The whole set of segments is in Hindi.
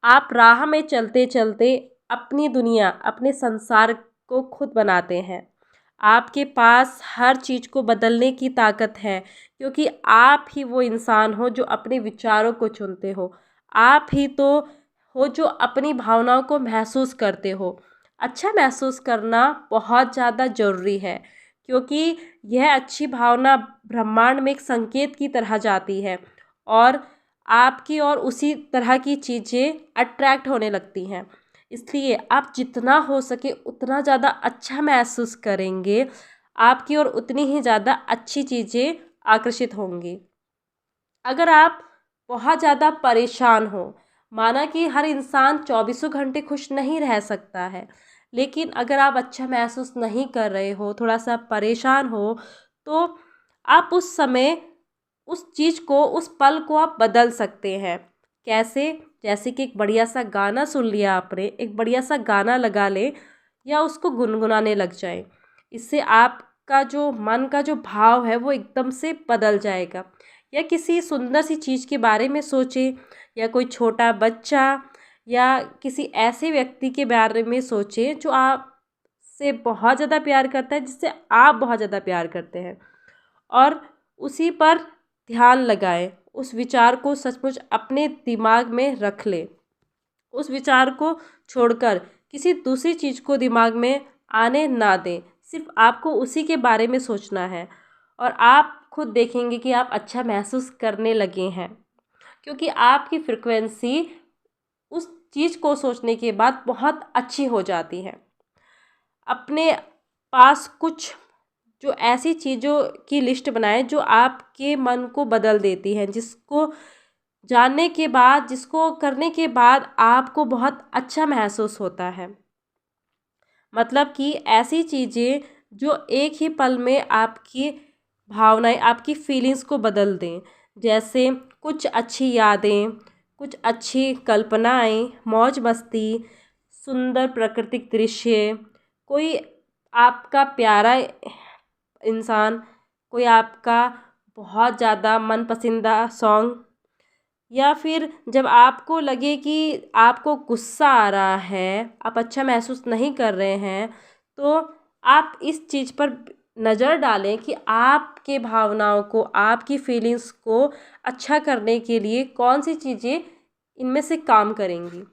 आप राह में चलते चलते अपनी दुनिया, अपने संसार को खुद बनाते हैं। आपके पास हर चीज़ को बदलने की ताकत है, क्योंकि आप ही वो इंसान हो जो अपने विचारों को चुनते हो। आप ही तो हो जो अपनी भावनाओं को महसूस करते हो। अच्छा महसूस करना बहुत ज़्यादा ज़रूरी है, क्योंकि यह अच्छी भावना ब्रह्मांड में एक संकेत की तरह जाती है और आपकी और उसी तरह की चीज़ें अट्रैक्ट होने लगती हैं। इसलिए आप जितना हो सके उतना ज़्यादा अच्छा महसूस करेंगे, आपकी ओर उतनी ही ज़्यादा अच्छी चीज़ें आकर्षित होंगी। अगर आप बहुत ज़्यादा परेशान हो, माना कि हर इंसान चौबीसों घंटे खुश नहीं रह सकता है, लेकिन अगर आप अच्छा महसूस नहीं कर रहे हो, थोड़ा सा परेशान हो, तो आप उस समय उस चीज़ को, उस पल को आप बदल सकते हैं। कैसे? जैसे कि एक बढ़िया सा गाना सुन लिया आपने, एक बढ़िया सा गाना लगा लें या उसको गुनगुनाने लग जाएं। इससे आपका जो मन का जो भाव है वो एकदम से बदल जाएगा। या किसी सुंदर सी चीज़ के बारे में सोचें, या कोई छोटा बच्चा या किसी ऐसे व्यक्ति के बारे में सोचें जो आपसे बहुत ज़्यादा प्यार करता है, जिससे आप बहुत ज़्यादा प्यार करते हैं, और उसी पर ध्यान लगाएं। उस विचार को सचमुच अपने दिमाग में रख लें। उस विचार को छोड़कर किसी दूसरी चीज़ को दिमाग में आने ना दें। सिर्फ आपको उसी के बारे में सोचना है और आप खुद देखेंगे कि आप अच्छा महसूस करने लगे हैं, क्योंकि आपकी फ्रिक्वेंसी उस चीज़ को सोचने के बाद बहुत अच्छी हो जाती है। अपने पास कुछ जो ऐसी चीज़ों की लिस्ट बनाएं जो आपके मन को बदल देती हैं, जिसको जानने के बाद, जिसको करने के बाद आपको बहुत अच्छा महसूस होता है। मतलब कि ऐसी चीज़ें जो एक ही पल में आपकी भावनाएं, आपकी फीलिंग्स को बदल दें। जैसे कुछ अच्छी यादें, कुछ अच्छी कल्पनाएं, मौज मस्ती, सुंदर प्राकृतिक दृश्य, कोई आपका प्यारा इंसान, कोई आपका बहुत ज़्यादा मनपसंदीदा सॉन्ग, या फिर जब आपको लगे कि आपको गुस्सा आ रहा है, आप अच्छा महसूस नहीं कर रहे हैं, तो आप इस चीज़ पर नज़र डालें कि आपके भावनाओं को, आपकी फीलिंग्स को अच्छा करने के लिए कौन सी चीज़ें इनमें से काम करेंगी।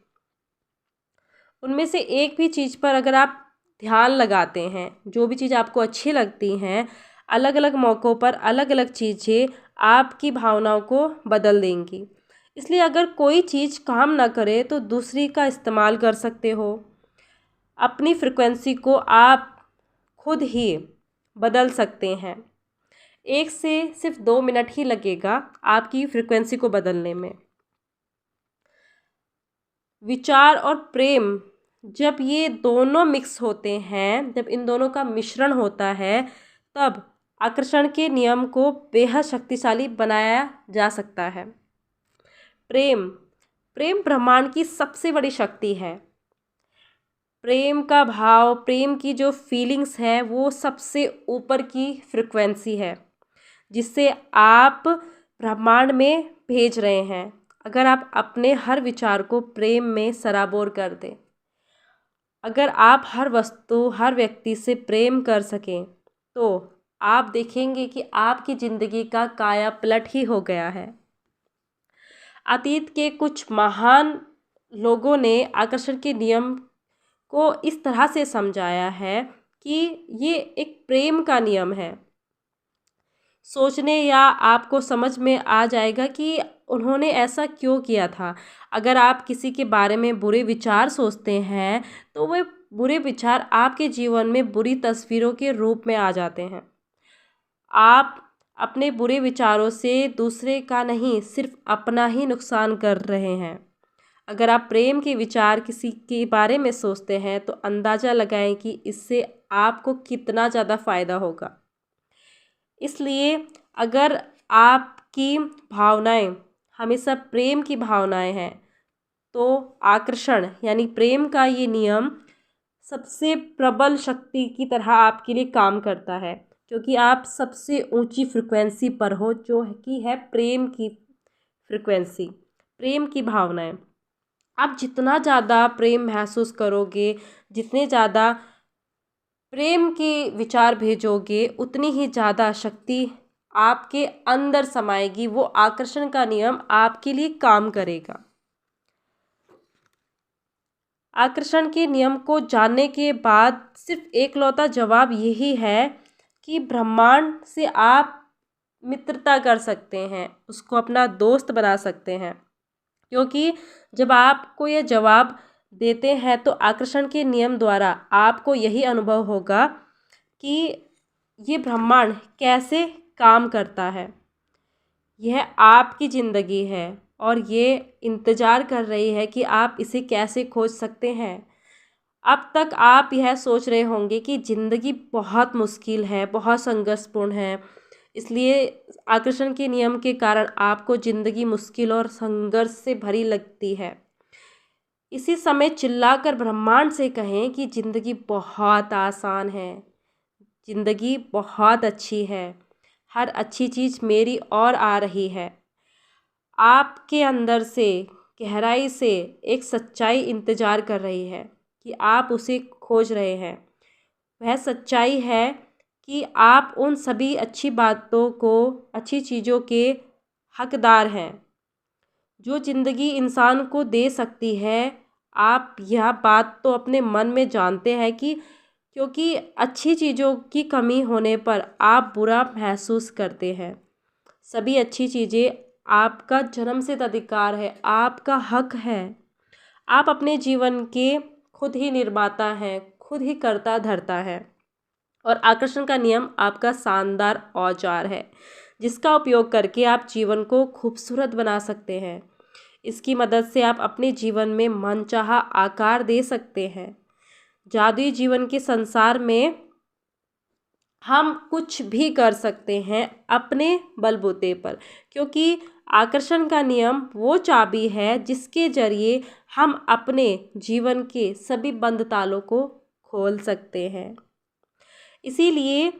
उनमें से एक भी चीज़ पर अगर आप ध्यान लगाते हैं, जो भी चीज़ आपको अच्छी लगती हैं, अलग अलग मौक़ों पर अलग अलग चीज़ें आपकी भावनाओं को बदल देंगी। इसलिए अगर कोई चीज़ काम ना करे तो दूसरी का इस्तेमाल कर सकते हो। अपनी फ्रिक्वेंसी को आप खुद ही बदल सकते हैं। एक से सिर्फ 2 मिनट ही लगेगा आपकी फ्रिक्वेंसी को बदलने में। विचार और प्रेम, जब ये दोनों मिक्स होते हैं, जब इन दोनों का मिश्रण होता है, तब आकर्षण के नियम को बेहद शक्तिशाली बनाया जा सकता है। प्रेम, प्रेम ब्रह्मांड की सबसे बड़ी शक्ति है। प्रेम का भाव, प्रेम की जो फीलिंग्स है, वो सबसे ऊपर की फ्रिक्वेंसी है, जिससे आप ब्रह्मांड में भेज रहे हैं। अगर आप अपने हर विचार को प्रेम में सराबोर कर दें, अगर आप हर वस्तु, हर व्यक्ति से प्रेम कर सकें, तो आप देखेंगे कि आपकी ज़िंदगी का काया पलट ही हो गया है। अतीत के कुछ महान लोगों ने आकर्षण के नियम को इस तरह से समझाया है कि ये एक प्रेम का नियम है। सोचने या आपको समझ में आ जाएगा कि उन्होंने ऐसा क्यों किया था। अगर आप किसी के बारे में बुरे विचार सोचते हैं, तो वे बुरे विचार आपके जीवन में बुरी तस्वीरों के रूप में आ जाते हैं। आप अपने बुरे विचारों से दूसरे का नहीं, सिर्फ अपना ही नुकसान कर रहे हैं। अगर आप प्रेम के विचार किसी के बारे में सोचते हैं, तो अंदाज़ा लगाएं कि इससे आपको कितना ज़्यादा फ़ायदा होगा। इसलिए अगर आपकी भावनाएं हमेशा प्रेम की भावनाएं हैं, तो आकर्षण यानी प्रेम का ये नियम सबसे प्रबल शक्ति की तरह आपके लिए काम करता है, क्योंकि आप सबसे ऊंची फ्रिक्वेंसी पर हो, जो कि है प्रेम की फ्रिक्वेंसी, प्रेम की भावनाएं। आप जितना ज़्यादा प्रेम महसूस करोगे, जितने ज़्यादा प्रेम के विचार भेजोगे, उतनी ही ज़्यादा शक्ति आपके अंदर समाएगी। वो आकर्षण का नियम आपके लिए काम करेगा। आकर्षण के नियम को जानने के बाद सिर्फ एकलौता जवाब यही है कि ब्रह्मांड से आप मित्रता कर सकते हैं, उसको अपना दोस्त बना सकते हैं। क्योंकि जब आपको ये जवाब देते हैं तो आकर्षण के नियम द्वारा आपको यही अनुभव होगा कि ये ब्रह्मांड कैसे काम करता है। यह आपकी ज़िंदगी है और ये इंतज़ार कर रही है कि आप इसे कैसे खोज सकते हैं। अब तक आप यह सोच रहे होंगे कि ज़िंदगी बहुत मुश्किल है, बहुत संघर्षपूर्ण है, इसलिए आकर्षण के नियम के कारण आपको ज़िंदगी मुश्किल और संघर्ष से भरी लगती है। इसी समय चिल्लाकर ब्रह्मांड से कहें कि ज़िंदगी बहुत आसान है, ज़िंदगी बहुत अच्छी है, हर अच्छी चीज़ मेरी ओर आ रही है। आपके अंदर से गहराई से एक सच्चाई इंतज़ार कर रही है कि आप उसे खोज रहे हैं। वह सच्चाई है कि आप उन सभी अच्छी बातों को, अच्छी चीज़ों के हकदार हैं जो ज़िंदगी इंसान को दे सकती है। आप यह बात तो अपने मन में जानते हैं कि क्योंकि अच्छी चीज़ों की कमी होने पर आप बुरा महसूस करते हैं। सभी अच्छी चीज़ें आपका जन्मसिद्ध अधिकार है, आपका हक है। आप अपने जीवन के खुद ही निर्माता हैं, खुद ही कर्ता धर्ता है। और आकर्षण का नियम आपका शानदार औजार है जिसका उपयोग करके आप जीवन को खूबसूरत बना सकते हैं। इसकी मदद से आप अपने जीवन में मनचाहा आकार दे सकते हैं। जादुई जीवन के संसार में हम कुछ भी कर सकते हैं अपने बलबूते पर, क्योंकि आकर्षण का नियम वो चाबी है जिसके जरिए हम अपने जीवन के सभी बंद तालों को खोल सकते हैं। इसीलिए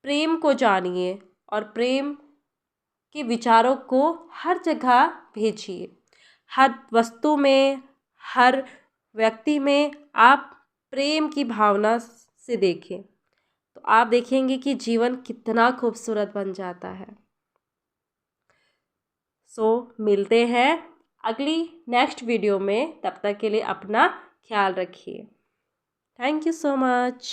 प्रेम को जानिए और प्रेम के विचारों को हर जगह भेजिए। हर वस्तु में, हर व्यक्ति में आप प्रेम की भावना से देखें तो आप देखेंगे कि जीवन कितना खूबसूरत बन जाता है। मिलते हैं अगली नेक्स्ट वीडियो में। तब तक के लिए अपना ख्याल रखिए। Thank you so much.